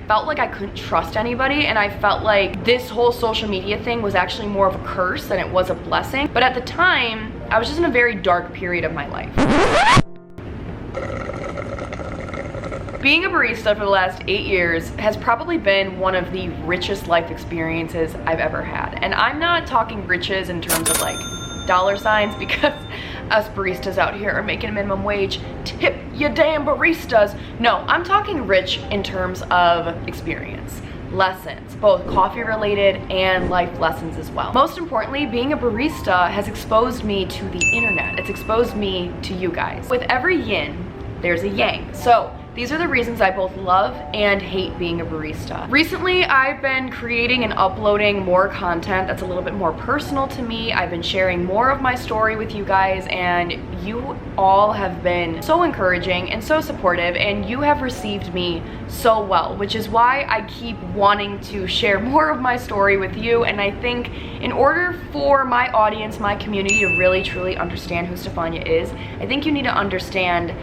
felt like I couldn't trust anybody, and I felt like this whole social media thing was actually more of a curse than it was a blessing. But at the time, I was just in a very dark period of my life. Being a barista for the last 8 years has probably been one of the richest life experiences I've ever had. And I'm not talking riches in terms of like dollar signs, because us baristas out here are making minimum wage. Tip you damn baristas. No, I'm talking rich in terms of experience, lessons, both coffee related and life lessons as well. Most importantly, being a barista has exposed me to the internet. It's exposed me to you guys. With every yin, there's a yang. So these are the reasons I both love and hate being a barista. Recently, I've been creating and uploading more content that's a little bit more personal to me. I've been sharing more of my story with you guys, and you all have been so encouraging and so supportive, and you have received me so well, which is why I keep wanting to share more of my story with you. And I think in order for my audience, my community to really truly understand who Stefania is, I think you need to understand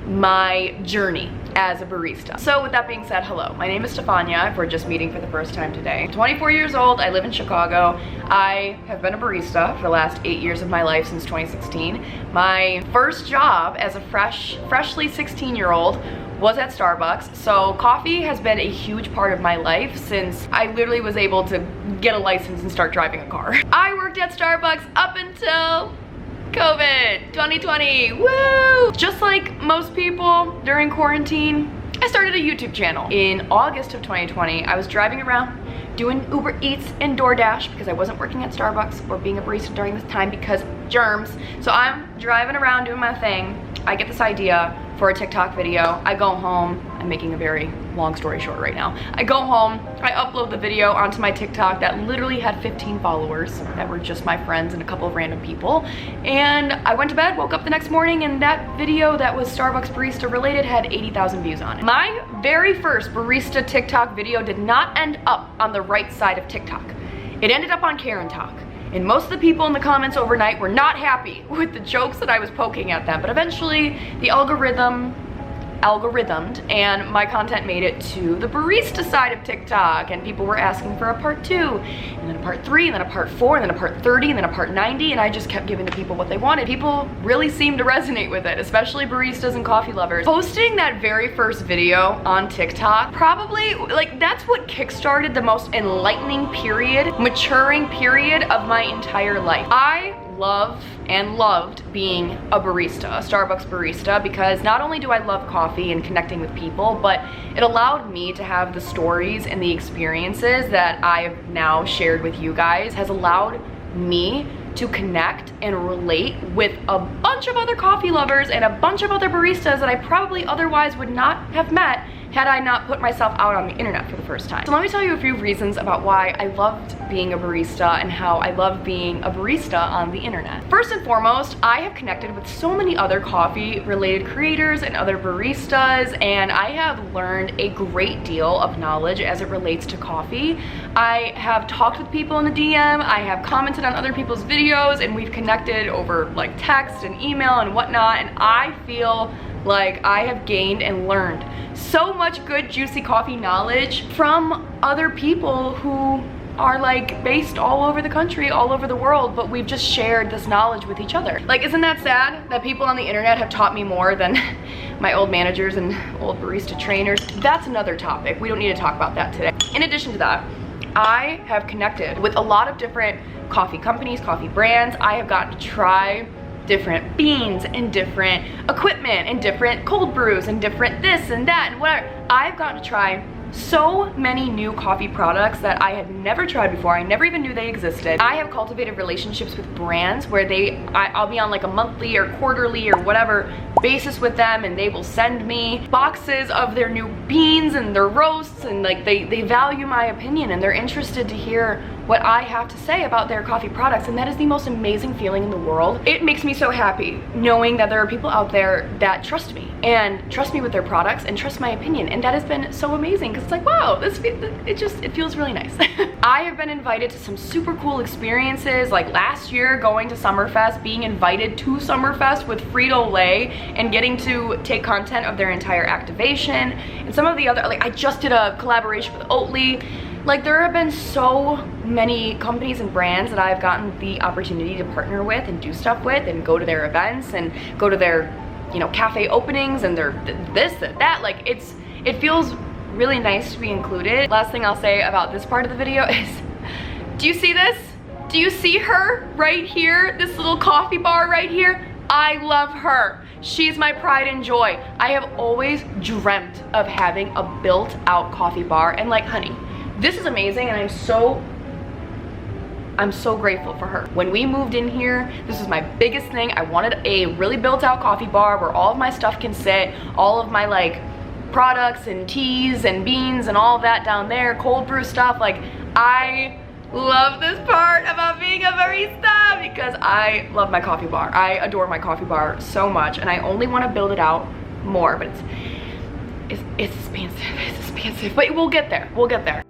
my journey as a barista. So with that being said, hello, my name is Stefania, if we're just meeting for the first time today. I'm 24 years old, I live in Chicago. I have been a barista for the last 8 years of my life, since 2016. My first job as a freshly 16-year-old was at Starbucks. So coffee has been a huge part of my life since I literally was able to get a license and start driving a car. I worked at Starbucks up until COVID 2020, woo! Just like most people during quarantine, I started a YouTube channel. In August of 2020, I was driving around doing Uber Eats and DoorDash because I wasn't working at Starbucks or being a barista during this time because germs. So I'm driving around doing my thing. I get this idea for a TikTok video. I go home. I'm making a very long story short right now. I go home, I upload the video onto my TikTok that literally had 15 followers that were just my friends and a couple of random people. And I went to bed, woke up the next morning, and that video that was Starbucks barista related had 80,000 views on it. My very first barista TikTok video did not end up on the right side of TikTok. It ended up on Karen Talk. And most of the people in the comments overnight were not happy with the jokes that I was poking at them. But eventually the algorithmed, and my content made it to the barista side of TikTok, and people were asking for a part 2, and then a part 3, and then a part 4, and then a part 30, and then a part 90, and I just kept giving the people what they wanted. People really seemed to resonate with it, especially baristas and coffee lovers. Posting that very first video on TikTok, probably, like, that's what kickstarted the most enlightening period, maturing period of my entire life. I love and loved being a barista, a Starbucks barista, because not only do I love coffee and connecting with people, but it allowed me to have the stories and the experiences that I have now shared with you guys, has allowed me to connect and relate with a bunch of other coffee lovers and a bunch of other baristas that I probably otherwise would not have met had I not put myself out on the internet for the first time. So let me tell you a few reasons about why I loved being a barista and how I love being a barista on the internet. First and foremost, I have connected with so many other coffee related creators and other baristas, and I have learned a great deal of knowledge as it relates to coffee. I have talked with people in the DM, I have commented on other people's videos, and we've connected over like text and email and whatnot, and I feel like I have gained and learned so much good juicy coffee knowledge from other people who are like based all over the country, all over the world, but we've just shared this knowledge with each other. Like, isn't that sad that people on the internet have taught me more than my old managers and old barista trainers? That's another topic. We don't need to talk about that today. In addition to that, I have connected with a lot of different coffee companies, coffee brands. I have gotten to try different beans and different equipment and different cold brews and different this and that and whatever. I've gotten to try so many new coffee products that I had never tried before. I never even knew they existed. I have cultivated relationships with brands where I'll be on like a monthly or quarterly or whatever basis with them, and they will send me boxes of their new beans and their roasts, and like they value my opinion and they're interested to hear what I have to say about their coffee products, and that is the most amazing feeling in the world. It makes me so happy knowing that there are people out there that trust me and trust me with their products and trust my opinion, and that has been so amazing because it's like, wow, it feels really nice. I have been invited to some super cool experiences, like last year going to Summerfest, being invited to Summerfest with Frito-Lay and getting to take content of their entire activation. And some of the other, like I just did a collaboration with Oatly. Like there have been so many companies and brands that I've gotten the opportunity to partner with and do stuff with and go to their events and go to their, you know, cafe openings and their this and that. Like it feels really nice to be included. Last thing I'll say about this part of the video is, do you see this? Do you see her right here? This little coffee bar right here? I love her. She's my pride and joy. I have always dreamt of having a built out coffee bar, and like, honey, this is amazing, and I'm so grateful for her. When we moved in here, this was my biggest thing. I wanted a really built out coffee bar where all of my stuff can sit, all of my like products and teas and beans and all of that down there, cold brew stuff. Like I love this part about being a barista because I love my coffee bar. I adore my coffee bar so much, and I only want to build it out more, but it's expensive, it's expensive, but we'll get there, we'll get there.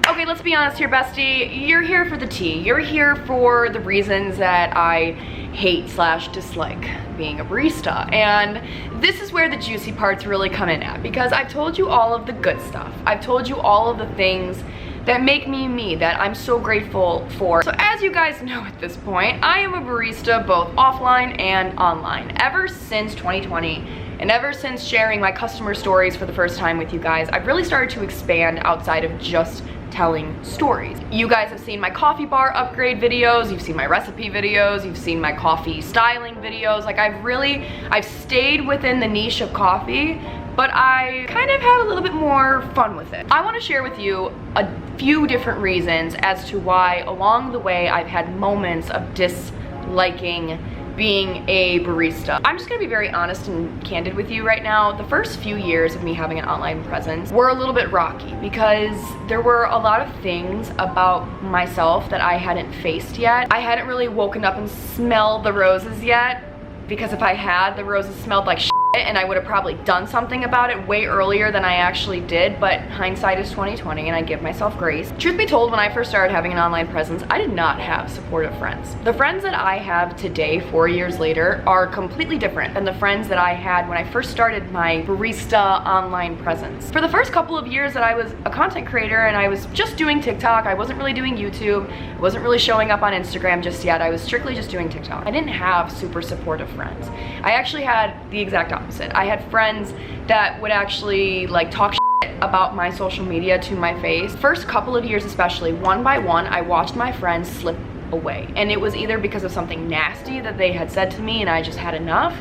Okay, let's be honest here, bestie. You're here for the tea. You're here for the reasons that I hate/dislike being a barista. And this is where the juicy parts really come in at, because I've told you all of the good stuff. I've told you all of the things that make me me, that I'm so grateful for. So as you guys know at this point, I am a barista both offline and online. Ever since 2020, and ever since sharing my customer stories for the first time with you guys, I've really started to expand outside of just telling stories. You guys have seen my coffee bar upgrade videos, you've seen my recipe videos, you've seen my coffee styling videos. Like I've stayed within the niche of coffee, but I kind of had a little bit more fun with it. I want to share with you a few different reasons as to why along the way I've had moments of disliking being a barista. I'm just gonna be very honest and candid with you right now. The first few years of me having an online presence were a little bit rocky because there were a lot of things about myself that I hadn't faced yet. I hadn't really woken up and smelled the roses yet, because if I had, the roses smelled like shit, and I would have probably done something about it way earlier than I actually did, but hindsight is 20/20 and I give myself grace. Truth be told, when I first started having an online presence, I did not have supportive friends. The friends that I have today, 4 years later, are completely different than the friends that I had when I first started my barista online presence. For the first couple of years that I was a content creator and I was just doing TikTok, I wasn't really doing YouTube, I wasn't really showing up on Instagram just yet, I was strictly just doing TikTok. I didn't have super supportive friends. I actually had the exact opposite. I had friends that would actually like talk shit about my social media to my face. First couple of years especially, one by one, I watched my friends slip away. And it was either because of something nasty that they had said to me and I just had enough,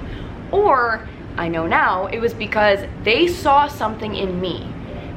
or I know now, it was because they saw something in me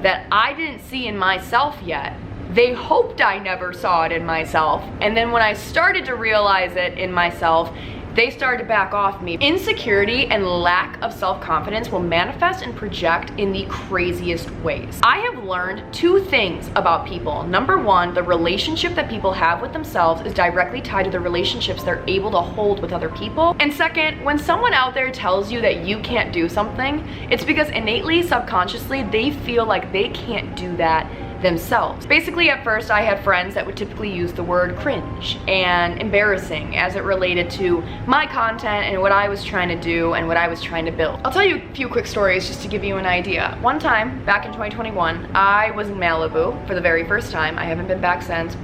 that I didn't see in myself yet. They hoped I never saw it in myself. And then when I started to realize it in myself, they started to back off me. Insecurity and lack of self-confidence will manifest and project in the craziest ways. I have learned two things about people. Number one, the relationship that people have with themselves is directly tied to the relationships they're able to hold with other people. And second, when someone out there tells you that you can't do something, it's because innately, subconsciously, they feel like they can't do that themselves. Basically, at first I had friends that would typically use the word cringe and embarrassing as it related to my content and what I was trying to do and what I was trying to build. I'll tell you a few quick stories just to give you an idea. One time, back in 2021, I was in Malibu for the very first time. I haven't been back since,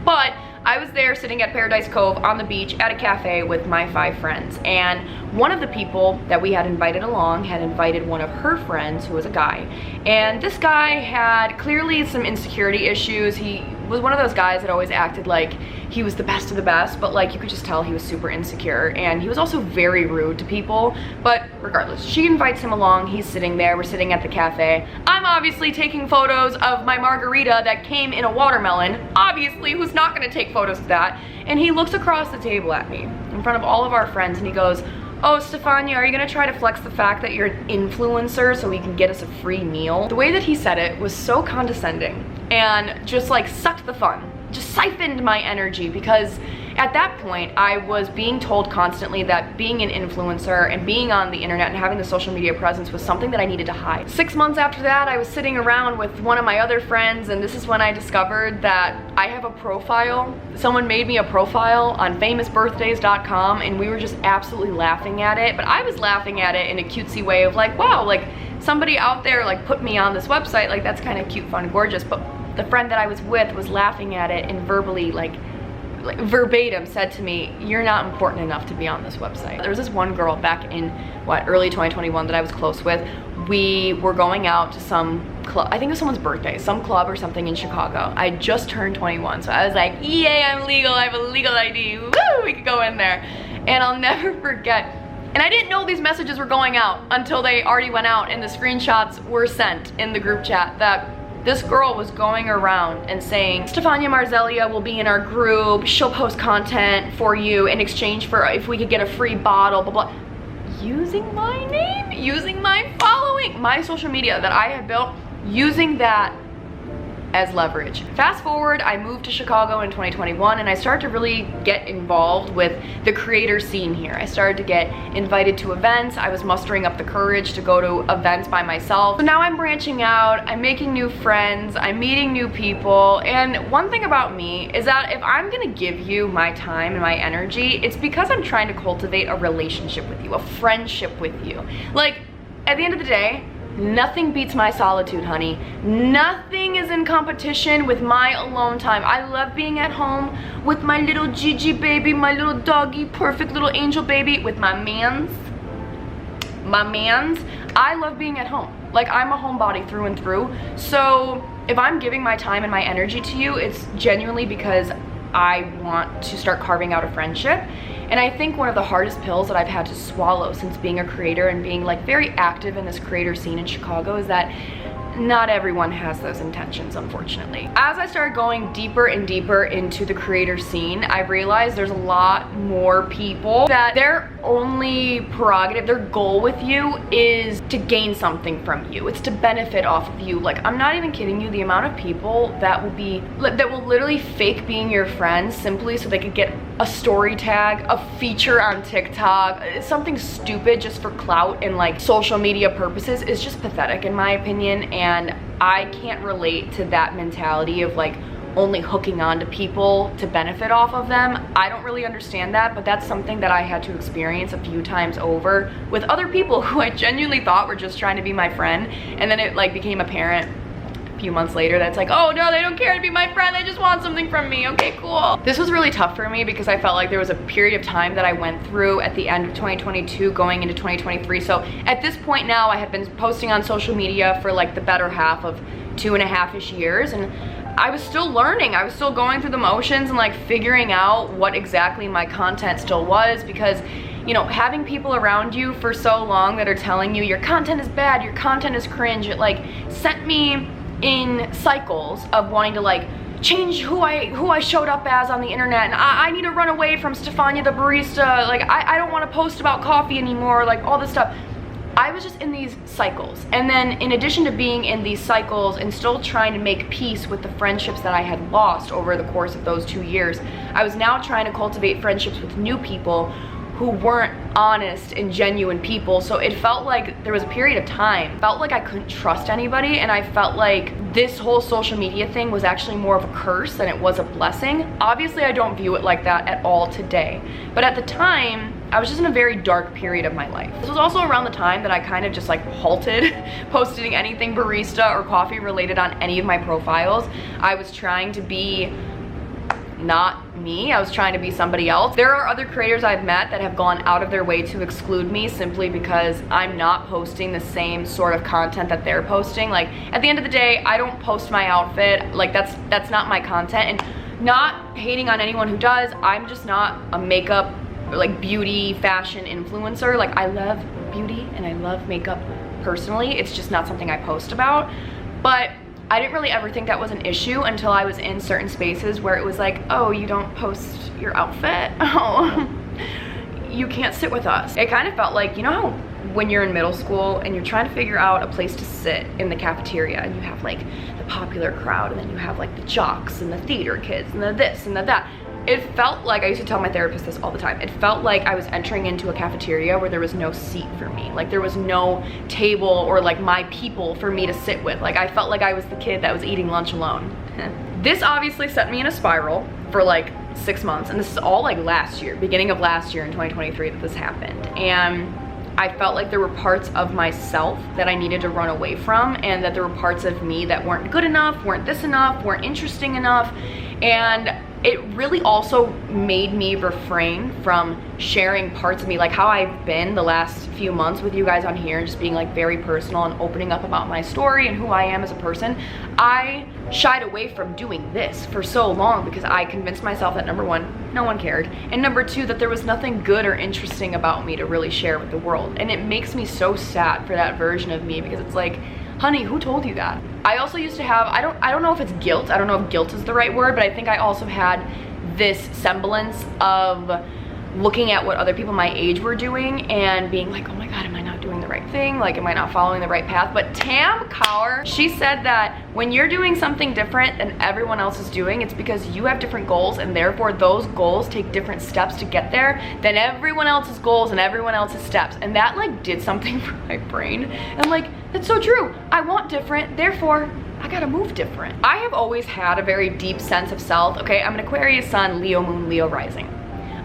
but I was there sitting at Paradise Cove on the beach at a cafe with my 5 friends, and one of the people that we had invited along had invited one of her friends who was a guy, and this guy had clearly some insecurity issues. He was one of those guys that always acted like he was the best of the best, but like you could just tell he was super insecure, and he was also very rude to people. But regardless, she invites him along, he's sitting there, we're sitting at the cafe. I'm obviously taking photos of my margarita that came in a watermelon. Obviously, who's not gonna take photos of that? And he looks across the table at me in front of all of our friends and he goes, "Oh, Stefania, are you gonna try to flex the fact that you're an influencer so he can get us a free meal?" The way that he said it was so condescending and just like sucked the fun, just siphoned my energy, because at that point, I was being told constantly that being an influencer and being on the internet and having the social media presence was something that I needed to hide. 6 months after that, I was sitting around with one of my other friends, and this is when I discovered that I have a profile. Someone made me a profile on famousbirthdays.com, and we were just absolutely laughing at it. But I was laughing at it in a cutesy way of like, wow, like somebody out there like put me on this website, like that's kind of cute, fun, gorgeous. But the friend that I was with was laughing at it and verbally like verbatim said to me, you're not important enough to be on this website. There was this one girl back in early 2021 that I was close with. We were going out to some club, I think it was someone's birthday, some club or something in Chicago. I just turned 21, so I was like, yay, I'm legal, I have a legal ID, woo, we could go in there. And I'll never forget, and I didn't know these messages were going out until they already went out and the screenshots were sent in the group chat that this girl was going around and saying, Stefania Marzelia will be in our group, she'll post content for you in exchange for if we could get a free bottle, blah, blah. Using my name, using my following, my social media that I had built, using that as leverage. Fast forward, I moved to Chicago in 2021 and I started to really get involved with the creator scene here. I started to get invited to events. I was mustering up the courage to go to events by myself. So now I'm branching out, I'm making new friends, I'm meeting new people. And one thing about me is that if I'm gonna give you my time and my energy, it's because I'm trying to cultivate a relationship with you, a friendship with you. Like, at the end of the day, nothing beats my solitude, honey. Nothing is in competition with my alone time. I love being at home with my little Gigi baby, my little doggy, perfect little angel baby, with my mans. I love being at home. Like, I'm a homebody through and through. So if I'm giving my time and my energy to you, it's genuinely because I want to start carving out a friendship. And I think one of the hardest pills that I've had to swallow since being a creator and being like very active in this creator scene in Chicago is that not everyone has those intentions, unfortunately. As I started going deeper and deeper into the creator scene, I realized there's a lot more people that their only prerogative, their goal with you is to gain something from you. It's to benefit off of you. Like, I'm not even kidding you, the amount of people that will literally fake being your friends simply so they could get a story tag, a feature on TikTok, something stupid just for clout and like social media purposes is just pathetic in my opinion. And I can't relate to that mentality of like only hooking on to people to benefit off of them. I don't really understand that, but that's something that I had to experience a few times over with other people who I genuinely thought were just trying to be my friend. And then it like became apparent a few months later that's like, oh no, they don't care to be my friend, they just want something from me. Okay, cool. This was really tough for me because I felt like there was a period of time that I went through at the end of 2022 going into 2023. So at this point now, I had been posting on social media for like the better half of 2.5-ish years, and I was still learning. I was still going through the motions and like figuring out what exactly my content still was, because you know, having people around you for so long that are telling you your content is bad, your content is cringe, it like sent me in cycles of wanting to like change who I showed up as on the internet, and I need to run away from Stefania the barista, like I don't want to post about coffee anymore, like all this stuff. I was just in these cycles, and then in addition to being in these cycles and still trying to make peace with the friendships that I had lost over the course of those 2 years, I was now trying to cultivate friendships with new people who weren't honest and genuine people. So it felt like there was a period of time, felt like I couldn't trust anybody, and I felt like this whole social media thing was actually more of a curse than it was a blessing. Obviously, I don't view it like that at all today, but at the time, I was just in a very dark period of my life. This was also around the time that I kind of just like halted posting anything barista or coffee related on any of my profiles. I was trying to be not me, I was trying to be somebody else. There are other creators I've met that have gone out of their way to exclude me simply because I'm not posting the same sort of content that they're posting. Like, at the end of the day, I don't post my outfit, like that's not my content, and not hating on anyone who does. I'm just not a makeup, like beauty, fashion influencer. Like, I love beauty and I love makeup personally, it's just not something I post about. But I didn't really ever think that was an issue until I was in certain spaces where it was like, oh, you don't post your outfit? Oh, you can't sit with us. It kind of felt like, you know how when you're in middle school and you're trying to figure out a place to sit in the cafeteria, and you have like the popular crowd, and then you have like the jocks and the theater kids and the this and the that. it felt like, I used to tell my therapist this all the time, it felt like I was entering into a cafeteria where there was no seat for me. Like there was no table or like my people for me to sit with. Like I felt like I was the kid that was eating lunch alone. This obviously set me in a spiral for like 6 months, and this is all like last year, beginning of last year in 2023 that this happened. And I felt like there were parts of myself that I needed to run away from, and that there were parts of me that weren't good enough, weren't this enough, weren't interesting enough. And it really also made me refrain from sharing parts of me, like how I've been the last few months with you guys on here, and just being like very personal and opening up about my story and who I am as a person. I shied away from doing this for so long because I convinced myself that number one, no one cared, and number two, that there was nothing good or interesting about me to really share with the world. And it makes me so sad for that version of me, because it's like, honey, who told you that? I also used to have, I don't know if it's guilt, I don't know if guilt is the right word, but I think I also had this semblance of looking at what other people my age were doing and being like, oh my God, am I not doing the right thing? Like, am I not following the right path? But Tam Kaur, she said that when you're doing something different than everyone else is doing, it's because you have different goals, and therefore those goals take different steps to get there than everyone else's goals and everyone else's steps. And that like did something for my brain. And I'm like, that's so true. I want different, therefore I gotta move different. I have always had a very deep sense of self. Okay, I'm an Aquarius sun, Leo moon, Leo rising.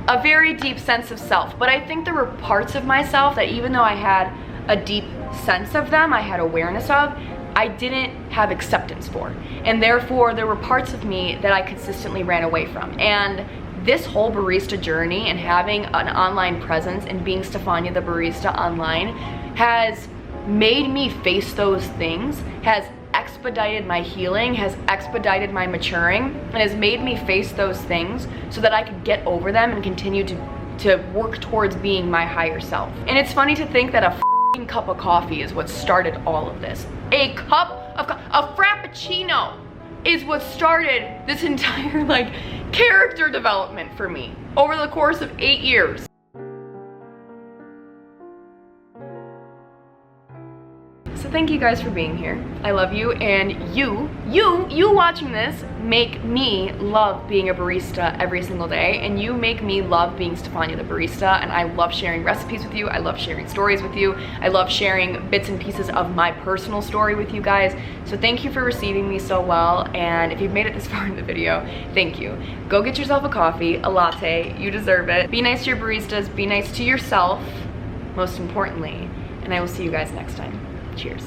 A very deep sense of self, but I think there were parts of myself that, even though I had a deep sense of them, I had awareness of, I didn't have acceptance for. And therefore there were parts of me that I consistently ran away from. And this whole barista journey and having an online presence and being Stefania the barista online has made me face those things, has expedited my healing, has expedited my maturing, and has made me face those things so that I could get over them and continue to work towards being my higher self. And it's funny to think that a cup of coffee is what started all of this. A frappuccino is what started this entire like character development for me over the course of 8 years. So thank you guys for being here. I love you, and you watching this make me love being a barista every single day, and you make me love being Stefania the barista. And I love sharing recipes with you. I love sharing stories with you. I love sharing bits and pieces of my personal story with you guys. So thank you for receiving me so well, and if you've made it this far in the video, thank you. Go get yourself a coffee, a latte. You deserve it. Be nice to your baristas. Be nice to yourself, most importantly, and I will see you guys next time. Cheers.